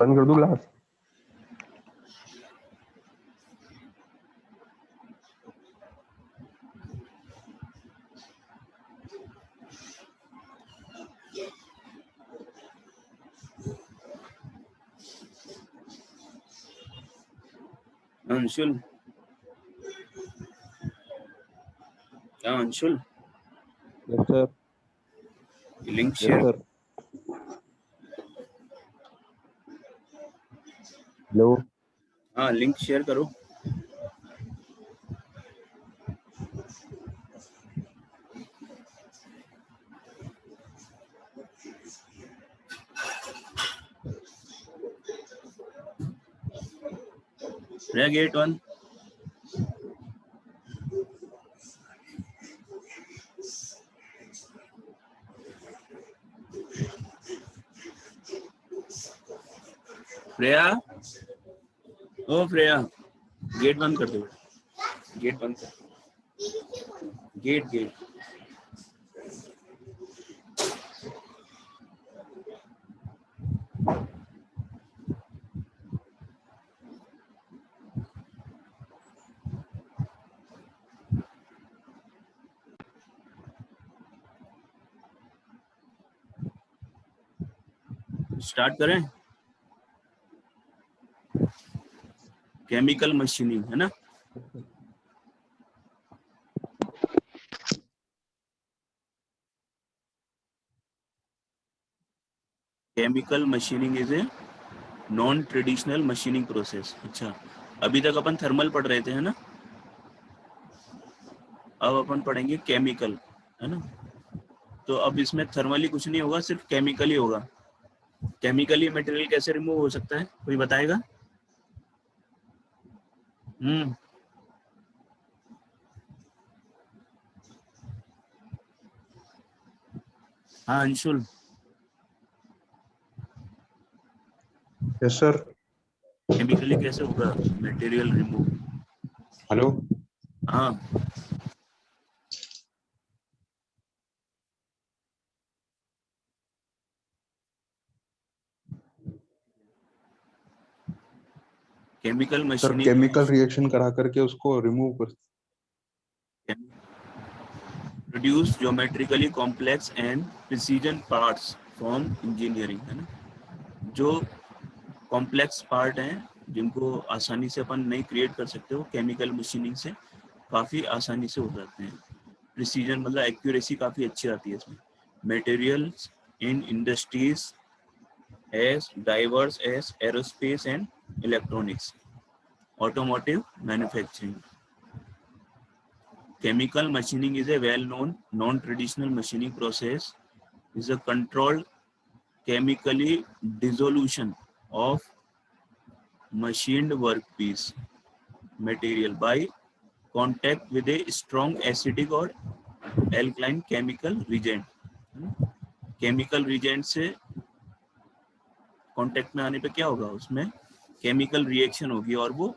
बंद कर दूं ग्लास? अंशुल, क्या Anshul? Yes sir. Link yes share. Sir. Hello. हाँ, लिंक शेयर करो। गेट 1। प्रिया, ओ प्रिया, गेट बंद कर दो बेटा, गेट बंद कर। गेट स्टार्ट करें। केमिकल मशीनिंग है ना? Chemical machining is a non traditional machining process. अच्छा, अभी तक अपन थर्मल पढ़ रहे थे, है ना? अब अपन पढ़ेंगे केमिकल, है ना? तो अब इसमें थर्मली कुछ नहीं होगा, सिर्फ केमिकल ही होगा। केमिकली मटेरियल कैसे रिमूव हो सकता है, कोई बताएगा? हाँ अंशुल। Yes sir. केमिकली कैसे होगा मटेरियल रिमूव? हेलो। हाँ, chemical sir machining chemical reaction करा करके उसको रिमूव कर। Produce geometrically complex and precision parts from engineering, है ना? जो कॉम्प्लेक्स पार्ट हैं जिनको आसानी से अपन नहीं क्रिएट कर सकते, वो केमिकल मशीनिंग से काफ़ी आसानी से हो जाते हैं। प्रिसीजन मतलब एक्यूरेसी काफ़ी अच्छी आती है इसमें। Materials in industries as diverse as aerospace and electronics, automotive manufacturing. Chemical machining is a well-known non-traditional machining process. Is a controlled chemically dissolution of machined workpiece material by contact with a strong acidic or alkaline chemical reagent. Chemical reagent से contact में आने पे क्या होगा, उसमें chemical reaction होगी और वो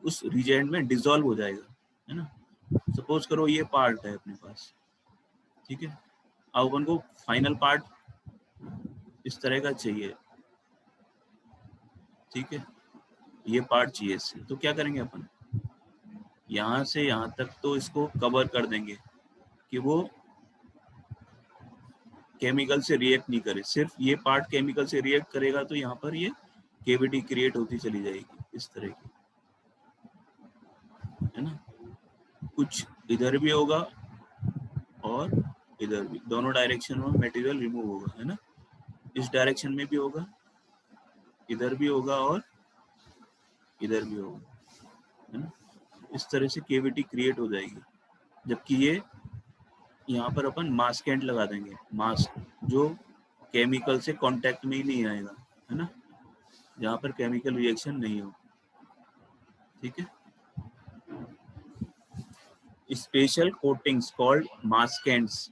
उस रिएजेंट में डिसॉल्व हो जाएगा, है ना? सपोज करो ये पार्ट है अपने पास, ठीक है? अब अपन को फाइनल पार्ट इस तरह का चाहिए, ठीक है? ये पार्ट चाहिए इससे, तो क्या करेंगे अपन? यहाँ से यहाँ तक तो इसको कवर कर देंगे कि वो केमिकल से रिएक्ट नहीं करे। सिर्फ ये पार्ट केमिकल से रिएक्ट करेगा तो यहाँ पर ये केविटी क्रिएट होती चली जाएगी इस तरह की, है ना? कुछ इधर भी होगा और इधर भी, दोनों डायरेक्शन में मटेरियल रिमूव होगा, है ना? इस डायरेक्शन में भी होगा, इधर भी होगा और इधर भी होगा, है ना? इस तरह से केविटी क्रिएट हो जाएगी। जबकि ये यहाँ पर अपन मास्केंट लगा देंगे, मास्क जो केमिकल से कांटेक्ट में ही नहीं आएगा, है ना? जहाँ पर केमिकल रिएक्शन नहीं हो, ठीक है? स्पेशल कोटिंग्स कॉल्ड मास्केंट्स,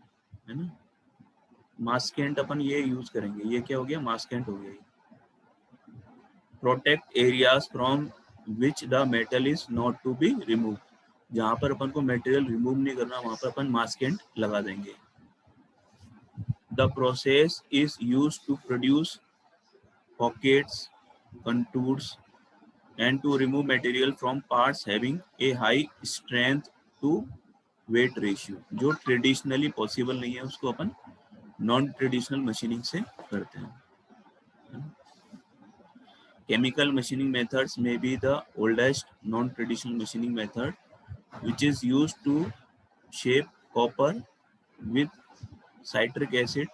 है ना? मास्केंट अपन ये यूज करेंगे। ये क्या हो गया? मास्केंट हो गया। Protect areas from which the metal is not to be remove, जहाँ पर अपन को मटेरियल रिमूव नहीं करना वहाँ पर अपन मास्केंट लगा देंगे। The process is used to produce pockets contours, and to remove material from parts having a high strength to weight ratio. जो ट्रेडिशनली पॉसिबल नहीं है उसको अपन नॉन ट्रेडिशनल मशीनिंग से करते हैं. Chemical machining methods may be the oldest non-traditional machining method, which is used to shape copper with citric acid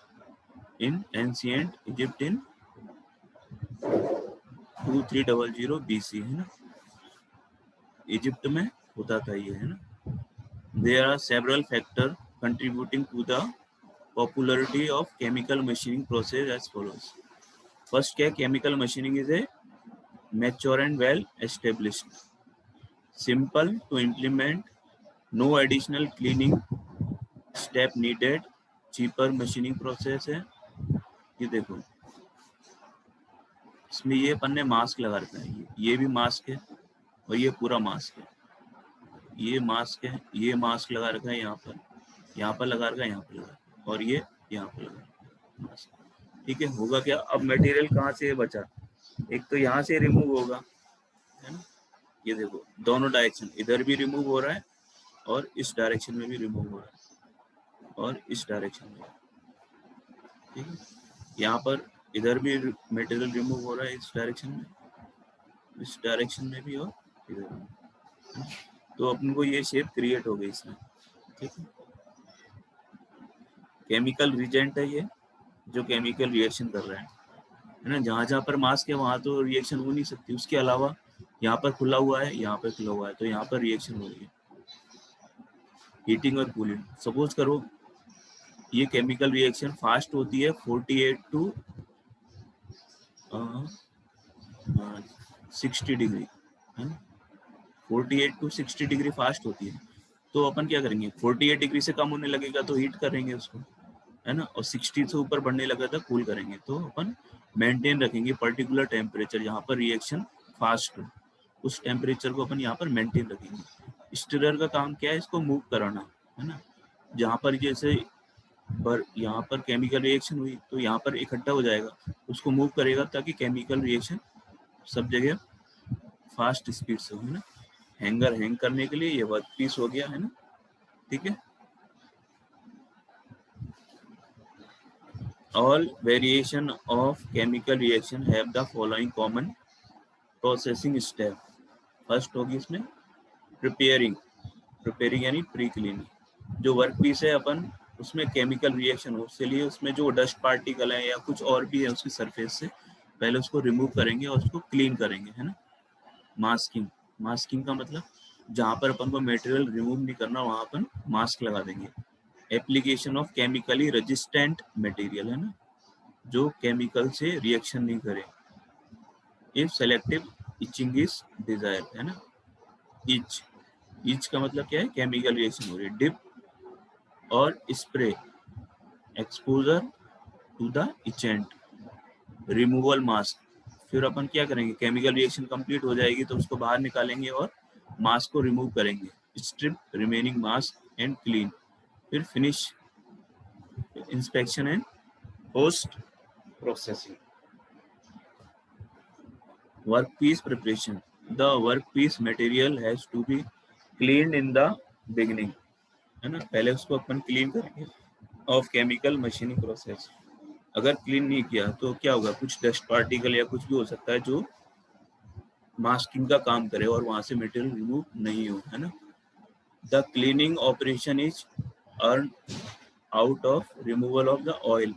in ancient Egypt in 2300 BC, है ना. Egypt में होता था ये, है ना. There are several factors contributing to the popularity of chemical machining process as follows. First क्या, chemical machining is a mature and well established, simple to implement, no additional cleaning step needed, cheaper machining process है. ये देखो इसमें ये अपन ने mask लगा रखा है, ये भी मास्क है और ये पूरा मास्क है. ये मास्क है, ये मास्क लगा रखा है यहाँ पर लगा रखा है, यहाँ पर लगा, और ये यहाँ पर लगा मास्क. ठीक है, होगा क्या, अब मटेरियल कहाँ से बचा, एक तो यहाँ से रिमूव होगा, है ना. ये देखो दोनों डायरेक्शन, इधर भी रिमूव हो रहा है और इस डायरेक्शन में भी रिमूव हो रहा है और इस डायरेक्शन में. ठीक है, यहाँ पर इधर भी मटेरियल रिमूव हो रहा है इस डायरेक्शन में, इस डायरेक्शन में भी और इधर में. तो अपन को ये शेप क्रिएट हो गई इसमें. ठीक है, केमिकल रिएजेंट है ये जो केमिकल रिएक्शन कर रहा है ना. जहाँ जहाँ पर मास्क है वहाँ तो रिएक्शन हो नहीं सकती, उसके अलावा यहाँ पर खुला हुआ है, यहाँ पर खुला हुआ है, तो यहाँ पर रिएक्शन हो रही है. हीटिंग और कूलिंग, सपोज करो ये केमिकल रिएक्शन फास्ट होती है 48 to 60 डिग्री, है ना. 48 to 60 डिग्री फास्ट होती है, तो अपन क्या करेंगे, 48 डिग्री से कम होने लगेगा तो हीट करेंगे उसको, है ना, और 60 से ऊपर बढ़ने लगा तो कूल करेंगे. तो अपन मेंटेन रखेंगे पर्टिकुलर टेम्परेचर जहाँ पर रिएक्शन फास्ट हो, उस टेम्परेचर को अपन यहाँ पर मेंटेन रखेंगे. स्टिरर का काम क्या है, इसको मूव कराना, है ना. जहाँ पर जैसे यहाँ पर केमिकल रिएक्शन हुई तो यहाँ पर इकट्ठा हो जाएगा, उसको मूव करेगा ताकि केमिकल रिएक्शन सब जगह फास्ट स्पीड से हो, है ना. हैंगर हैंग करने के लिए ये वर्क पीस हो गया, है ना. ठीक है, all variation of chemical reaction have the following common processing step. First होगी इसमें प्रिपेयरिंग यानी प्री क्लीनिंग. जो वर्क पीस है अपन उसमें केमिकल रिएक्शन हो, उसके लिए उसमें जो डस्ट पार्टिकल है या कुछ और भी है उसकी सरफेस से पहले उसको रिमूव करेंगे और उसको क्लीन करेंगे, है ना. मास्किंग का मतलब जहाँ पर अपन को मटेरियल रिमूव नहीं करना वहाँ अपन मास्क लगा देंगे. Application of chemically resistant material, है ना, जो केमिकल से रिएक्शन नहीं करे. If selective etching is desire, है ना. इच का मतलब क्या है, केमिकल रिएक्शन हो रही है. डिप और spray, exposure to the etchant. Removal mask, फिर अपन क्या करेंगे, केमिकल रिएक्शन कंप्लीट हो जाएगी तो उसको बाहर निकालेंगे और मास्क को रिमूव करेंगे. Strip remaining mask and clean. फिर finish inspection and post processing. Workpiece preparation. The workpiece material has to be cleaned in the beginning, है ना. पहले उसको अपन क्लीन करेंगे ऑफ केमिकल मशीनिंग प्रोसेस. अगर क्लीन नहीं किया तो क्या होगा, कुछ डस्ट पार्टिकल या कुछ भी हो सकता है जो मास्किंग का काम करे और वहां से मटेरियल रिमूव नहीं हो, है ना. The cleaning operation is earn out of removal of the oil,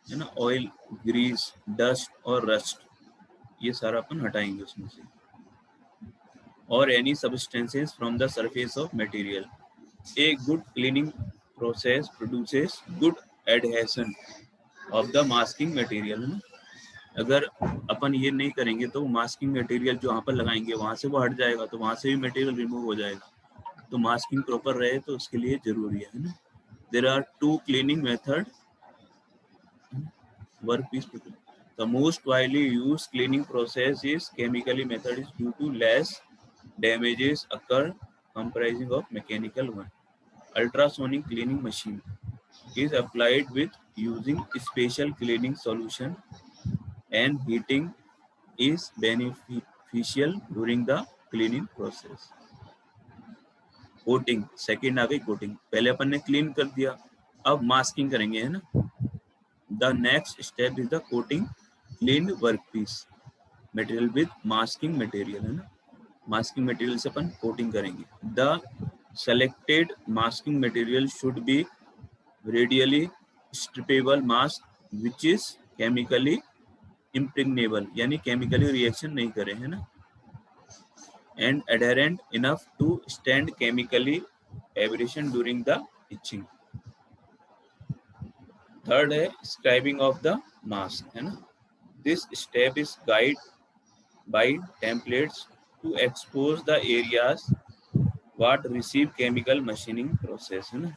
है ना. ऑयल, ग्रीस, डस्ट और रस्ट, ये सारा अपन हटाएंगे उसमें से. और any substances from the surface of material. A good cleaning process produces good adhesion of the masking material, है ना. अगर अपन ये नहीं करेंगे तो मास्किंग मटेरियल जो वहाँ पर लगाएंगे वहाँ से वो हट जाएगा, तो वहाँ से भी मटेरियल रिमूव हो जाएगा. तो मास्किंग प्रॉपर रहे तो उसके लिए जरूरी है ना. There are 2 cleaning method workpiece preparation. The most widely used cleaning process is chemically method is due to less damages occur comprising of mechanical one. Ultrasonic cleaning machine is applied with using special cleaning solution and heating is beneficial during the cleaning process. Coating, second आ गई coating. पहले अपन ने clean कर दिया, अब masking करेंगे, है ना. The next step is the coating clean workpiece material with masking material, है ना. मास्किंग मटेरियल से अपन कोटिंग करेंगे. The selected masking material should be readily strippable mask which is chemically impregnable, यानी केमिकली रिएक्शन नहीं करे, है ना. And adherent enough to stand chemically abrasion during the etching. Third है स्क्राइबिंग ऑफ द मास्क, है ना. This step is guide by templates to expose the areas what receive chemical machining process, है ना.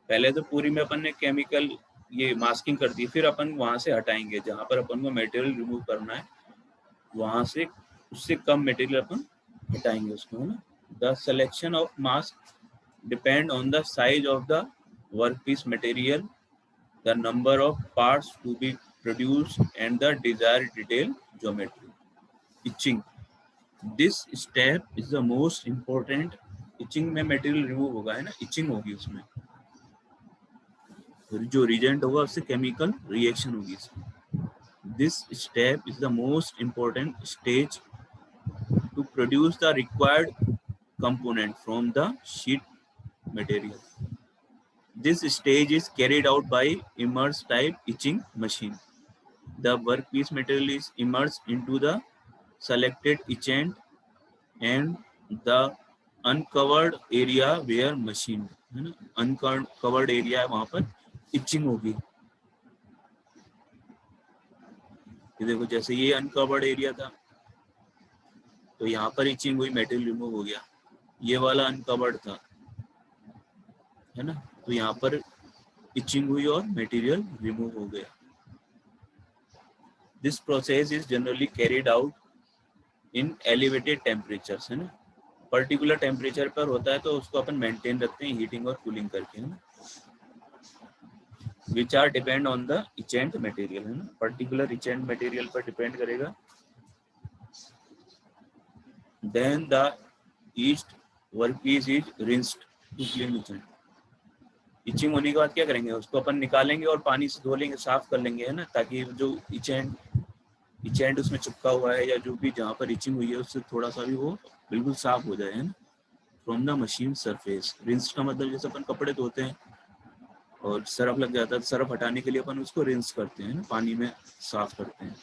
पहले तो पूरी में अपन ने केमिकल ये मास्किंग कर दी, फिर अपन वहां से हटाएंगे जहां पर अपन को मटेरियल रिमूव करना है, वहां से उससे कम मटेरियल अपन हटाएंगे उसको, है ना. The selection of mask depend on the size of the workpiece material, the number of parts to be produced and the desired detail geometry. Etching. This step is the most important. Etching में material remove होगा, है ना. Etching होगी उसमें, जो reagent होगा उससे chemical reaction होगी इसमें. This step is the most important stage to produce the required component from the sheet material. This stage is carried out by immerse type etching machine. The workpiece material is immersed into the selected etchant and the uncovered area where machined, है ना. uncovered area है वहां पर etching होगी. ये देखो जैसे ये uncovered area था तो यहाँ पर etching हुई, material remove हो गया. ये वाला uncovered था, है ना, तो यहाँ पर etching हुई और material remove हो गया. This process is generally carried out in elevated temperatures, है ना. पर्टिकुलर टेम्परेचर पर होता है तो उसको अपन मेंटेन रखते हैं हीटिंग और कूलिंग करके, है ना. Which are depend on the etchant material, है ना. पर्टिकुलर etchant material पर डिपेंड करेगा. Then the etched workpiece is rinsed to clean etchant. Etching होने के बाद क्या करेंगे, उसको अपन निकालेंगे और पानी से धो लेंगे, साफ कर लेंगे, है ना, ताकि जो इचेंट उसमें चिपका हुआ है या जो भी जहाँ पर इचिंग हुई है उससे थोड़ा सा भी वो बिल्कुल साफ हो जाए, है ना. From the machine surface. Rinse का मतलब जैसे अपन कपड़े धोते हैं और सरफ लग जाता है, सरफ हटाने के लिए अपन उसको रिंस करते हैं ना, पानी में साफ करते हैं.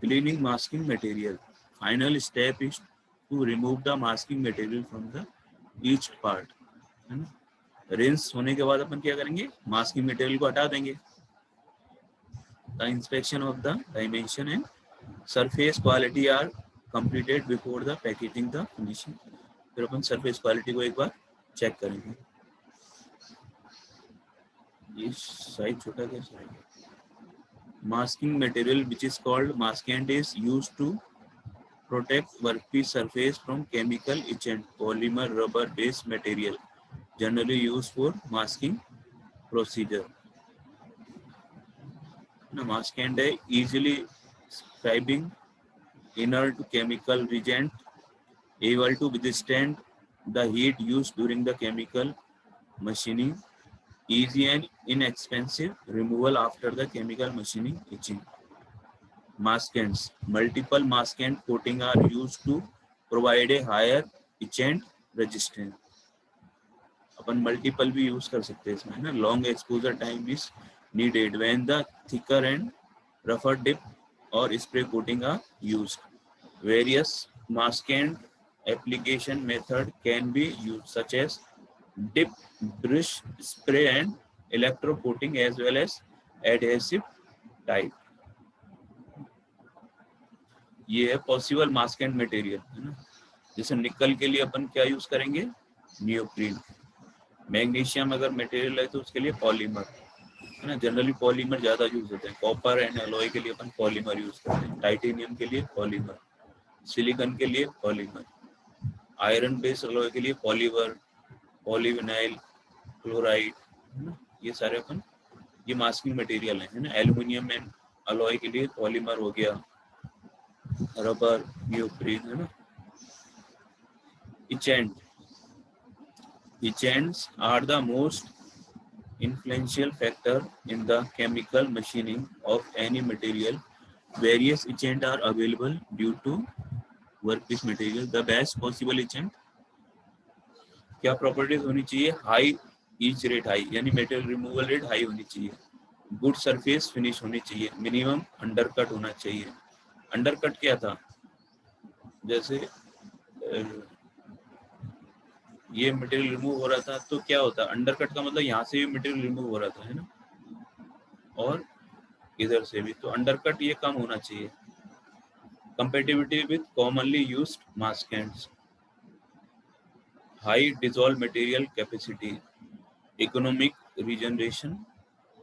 Cleaning masking material. Final step is to remove the masking material from the etch part, है ना. रिंस होने के बाद अपन क्या करेंगे, मास्किंग मटेरियल को हटा देंगे. The inspection of the dimension and surface quality are completed before the packaging the finishing. फिर अपन सरफेस क्वालिटी को एक बार चेक करेंगे. ये साइज छोटा कैसे है. Masking material which is called maskant is used to protect workpiece surface from chemical etchant, polymer, rubber based material generally used for masking procedure. Now, maskant है easily scribing inert chemical reagent, able to withstand the heat used during the chemical machining, easy and inexpensive removal after the chemical machining etching. Maskants. Multiple maskant coating are used to provide a higher etchant resistance. अपन multiple भी use कर सकते हैं इसमें, है ना. Long exposure time is needed when the thicker and रफर dip और spray coating are used. Various maskant application method can be used such as dip, brush, spray and electro coating as well as adhesive type. ये है possible मास्केंट material, है ना. जैसे निकल के लिए अपन क्या यूज करेंगे, नियोप्रीन. मैग्नीशियम अगर मटेरियल है तो उसके लिए पॉलीमर, है ना. जनरली पॉलीमर ज्यादा यूज होते हैं. कॉपर एंड अलॉय के लिए अपन पॉलीमर यूज करते हैं. टाइटेनियम के लिए पॉलीमर, सिलिकॉन के लिए पॉलीमर, आयरन बेस्ड अलॉय के लिए पॉलीवर, पॉलीविनाइल क्लोराइड, है ना. ये सारे अपन ये मास्किंग मटेरियल है ना. एल्यूमिनियम एंड अलॉय के लिए पॉलीमर हो गया, रबर, नियोप्रीन, है ना। Etchants are the most influential factor in the chemical machining of any material. Various etchants are available due to workpiece material. The best possible etchant क्या properties होनी चाहिए? High each rate high, यानी material removal rate high होनी चाहिए, good surface finish होनी चाहिए, minimum undercut होना चाहिए। अंडरकट क्या था? जैसे ये मटेरियल रिमूव हो रहा था तो क्या होता है, अंडरकट का मतलब यहाँ से भी मटेरियल रिमूव हो रहा था, है ना, और इधर से भी, तो अंडरकट ये कम होना चाहिए। Compatibility with commonly used maskants, high dissolve material capacity, economic regeneration,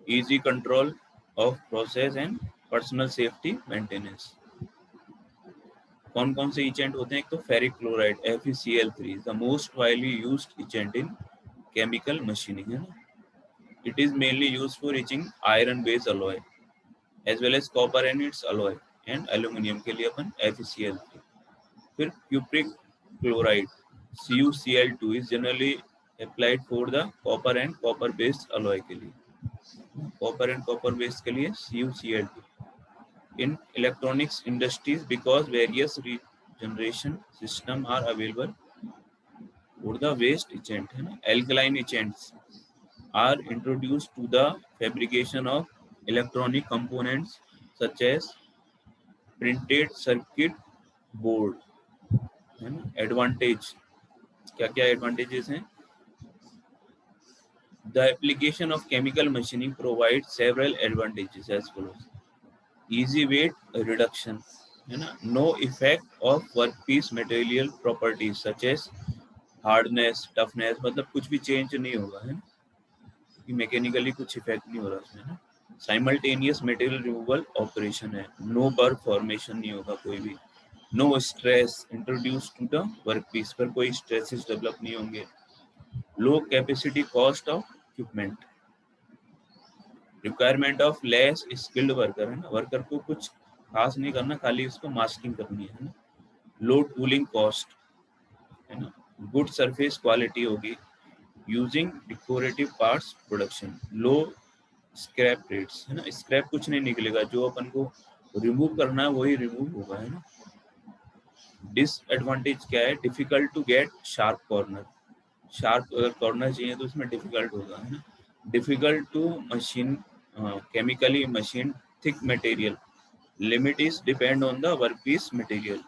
easy control of process and personal safety maintenance। कौन कौन से इचेंट होते हैं? एक तो ferric chloride FeCl3 the most widely used etchant in chemical machining, है ना। It is mainly used for etching iron based alloy as well as copper and its alloy, and aluminium के लिए अपन FeCl3। फिर cupric chloride CuCl2 is generally applied for the copper and copper based alloy के लिए, copper and copper based के लिए CuCl2। in electronics industries because various regeneration system are available for the waste etchant, है ना। alkaline etchants are introduced to the fabrication of electronic components such as printed circuit board, है ना। advantage क्या क्या advantages हैं? The application of chemical machining provides several advantages as follows: easy weight reduction, है ना, no effect of workpiece material properties such as hardness, toughness, मतलब कुछ भी चेंज नहीं होगा, है ना, कि मैकेनिकली कुछ इफेक्ट नहीं हो रहा उसमें, ना। साइमल्टेनियस मटेरियल रिमूवल ऑपरेशन है, नो बर्क फॉर्मेशन नहीं होगा कोई भी, no stress introduce to the workpiece, पर कोई स्ट्रेसेस डेवलप नहीं होंगे, low capacity cost of equipment, requirement of less skilled worker, है ना, वर्कर को कुछ खास नहीं करना, खाली उसको मास्किंग करनी है ना, लो टूलिंग कॉस्ट, है ना, गुड सरफेस क्वालिटी होगी, यूजिंग डेकोरेटिव पार्ट्स प्रोडक्शन, लो स्क्रैप रेट्स, है ना, स्क्रैप कुछ नहीं निकलेगा, जो अपन को रिमूव करना है वही रिमूव होगा, है ना। डिसएडवांटेज क्या है? Difficult to get sharp corner, sharp अगर कॉर्नर चाहिए तो उसमें डिफिकल्ट होगा, है ना। Difficult to machine chemically machined thick material, limit is depend on the workpiece material,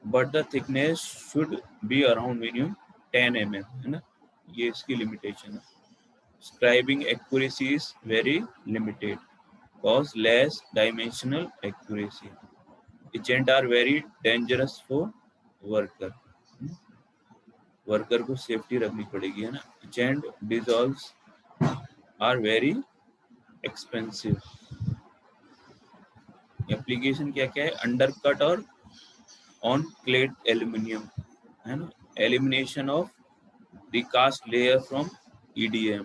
but the thickness should be around minimum 10 mm, है ना, ये इसकी लिमिटेशन है। Scribing accuracy is very limited, cause less dimensional accuracy, etchant are very dangerous for worker, worker को safety रखनी पड़ेगी, है ना। etchant dissolves are very expensive। Application क्या क्या है? अंडरकट और ऑन क्लेड एल्यूमिनियम, है ना, elimination of recast layer from EDM,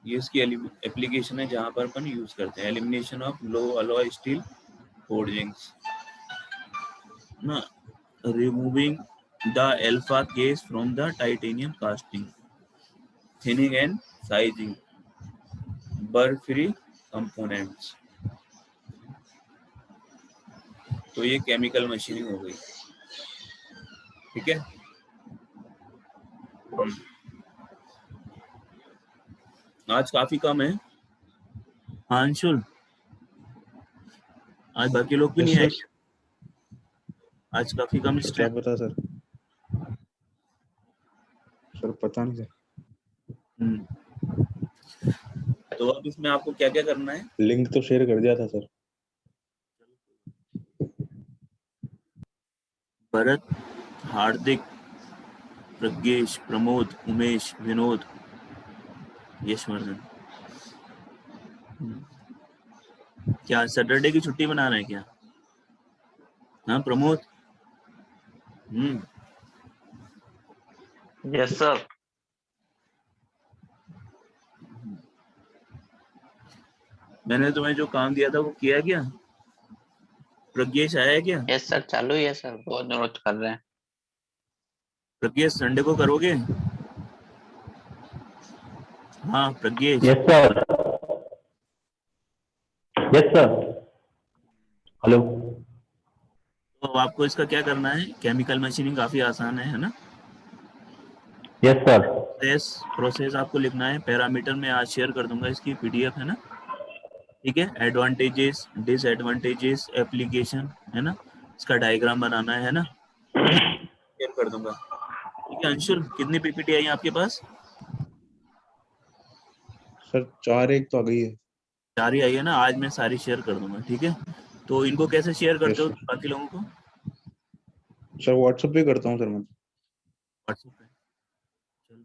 ये इसकी एप्लीकेशन है जहां पर अपन यूज करते हैं। Elimination of low alloy steel forgings, ना, removing the alpha case from the titanium casting, thinning and sizing, burn free components. तो ये केमिकल मशीनिंग हो गई, ठीक है। आज काफी कम है। हाँ अंशुल, आज बाकी लोग भी नहीं आए, आज काफी कम क्या स्ट्रेंथ। पता सर, सर पता नहीं सर। तो अब इसमें आपको क्या क्या करना है? लिंक तो शेयर कर दिया था सर। भरत, हार्दिक, प्रज्ञेश, प्रमोद, उमेश, विनोद, यशवर्धन। क्या सैटरडे की छुट्टी मना रहे हैं क्या? हाँ प्रमोद। Yes sir. मैंने तुम्हें जो काम दिया था वो किया क्या? प्रज्ञेश आया है क्या? यस सर, चालू ही है सर, बहुत नोट कर रहे हैं। प्रज्ञेश संडे को करोगे? हाँ Pradnyesh. Yes sir, yes sir. Hello. तो आपको इसका क्या करना है, केमिकल मशीनिंग काफी आसान है ना? Yes sir. प्रोसेस आपको लिखना है, पैरामीटर में आज शेयर कर दूंगा इसकी पीडीएफ, है ना? ठीक है, एडवांटेजेस डिसएडवांटेजेस एप्लीकेशन, है ना? इसका डायग्राम बनाना है ना? शेयर कर दूंगा। ठीक है अंशुल, कितनी पीपीटी आई आपके पास? सर 4 एक तो आ गई है। 4 ही आई है ना? आज मैं सारी शेयर कर दूंगा, ठीक है? तो इनको कैसे शेयर करते हो यस सर। बाकी लोगों को? सर व्हाट्सएप पे करता हूँ सर मैं। व्हाट्सएप पे, चलो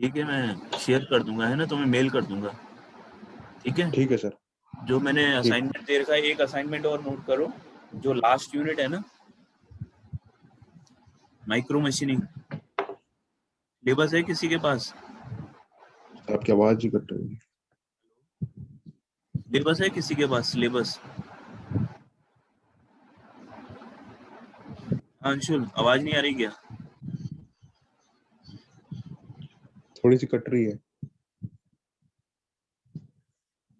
ठीक है, मैं शेयर कर दूंगा, है ना? तो मैं मेल कर दूंगा, ठीक है? ठीक है सर। जो मैंने ठीक। असाइनमेंट दे रखा है, एक असाइनमेंट और नोट करो, जो लास्ट यूनिट है ना, माइक्रो मशीनिंग, सिलेबस है किसी के पास? आपकी आवाज ही कट रही है। सिलेबस है किसी के पास? सिलेबस अंशुल, आवाज नहीं आ रही क्या? थोड़ी सी कट रही है।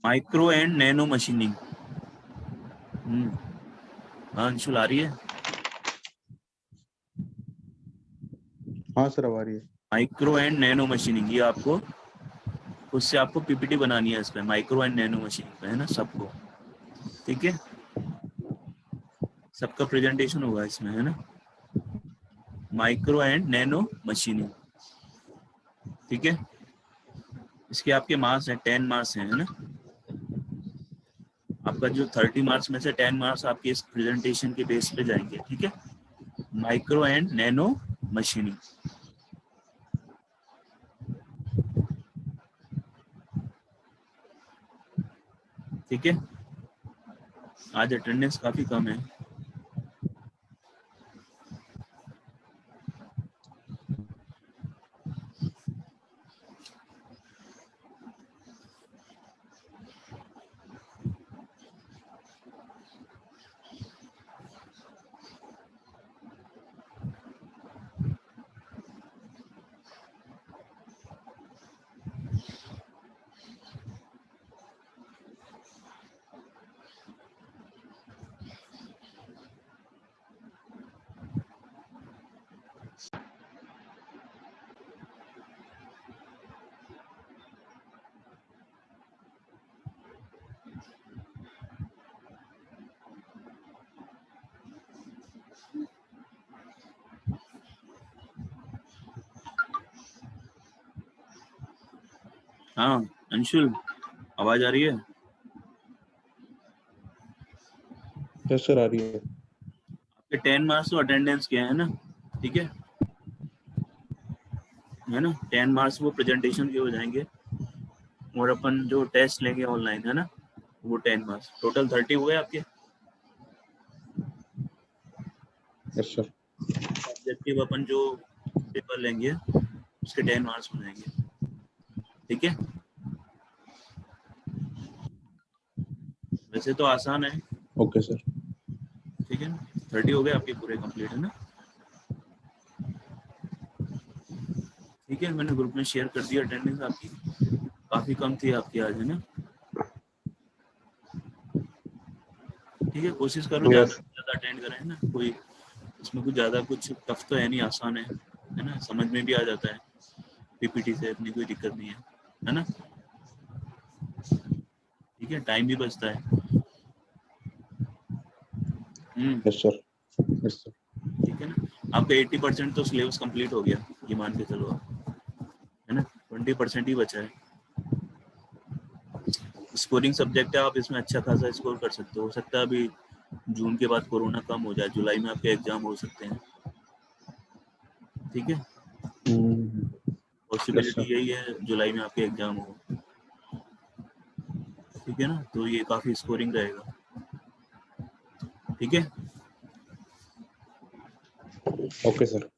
Micro and nano machining. हाँ अंशुल, आ रही है? हाँ सर अब आ रही है। माइक्रो एंड नैनो मशीनिंग, ये आपको उससे आपको पीपीटी बनानी है इस पे, माइक्रो एंड नैनो मशीनिंग पे, है ना? सबको, ठीक है? सबका प्रेजेंटेशन होगा इसमें, है ना? माइक्रो एंड नैनो मशीनिंग, ठीक है? इसके आपके मार्क्स हैं, 10 मार्क्स हैं, है ना? आपका जो 30 मार्क्स में से 10 मार्क्स आपके इस प्रेजेंटेशन के बेस पे जाएंगे, ठीक है? माइक्रो एंड नैनो मशीनिंग, ठीक है? आज अटेंडेंस काफी कम है। हाँ अंशुल, आवाज आ रही है? यस सर आ रही है। आपके 10 मार्क्स तो अटेंडेंस के हैं ना, ठीक है? है ना? 10 मार्क्स वो प्रेजेंटेशन के हो जाएंगे, और अपन जो टेस्ट लेंगे ऑनलाइन, है ना, वो 10 मार्क्स, टोटल 30 हुए आपके। Yes sir. ऑब्जेक्टिव अपन जो पेपर लेंगे उसके 10 मार्क्स हो जाएंगे, ठीक है? वैसे तो आसान है, ओके सर। ठीक है ना? 30 हो गए आपके पूरे कंप्लीट, है ना? ठीक है, मैंने ग्रुप में शेयर कर दिया। अटेंडेंस आपकी काफी कम थी आपकी आज, है ना? ठीक है, कोशिश करो ज्यादा यस। से ज्यादा अटेंड करें, है ना? कोई इसमें कुछ ज्यादा कुछ टफ तो है नहीं, आसान है ना? समझ में भी आ जाता है पीपीटी से, अपनी कोई दिक्कत नहीं है ना? ठीक है, टाइम भी बचता है। Yes sir. Yes sir. ठीक है ना? आपका 80% तो सिलेबस कंप्लीट हो गया, ये मान के चलो आप, है ना? 20% ही बचा है। स्कोरिंग सब्जेक्ट है, आप इसमें अच्छा खासा स्कोर कर सकते हो सकता है अभी जून के बाद कोरोना कम हो जाए, जुलाई में आपके एग्जाम हो सकते हैं, ठीक है? Yes possibility sir. यही है जुलाई में आपके एग्जाम हो, ठीक है ना? तो ये काफी स्कोरिंग रहेगा, ठीक है? Okay sir.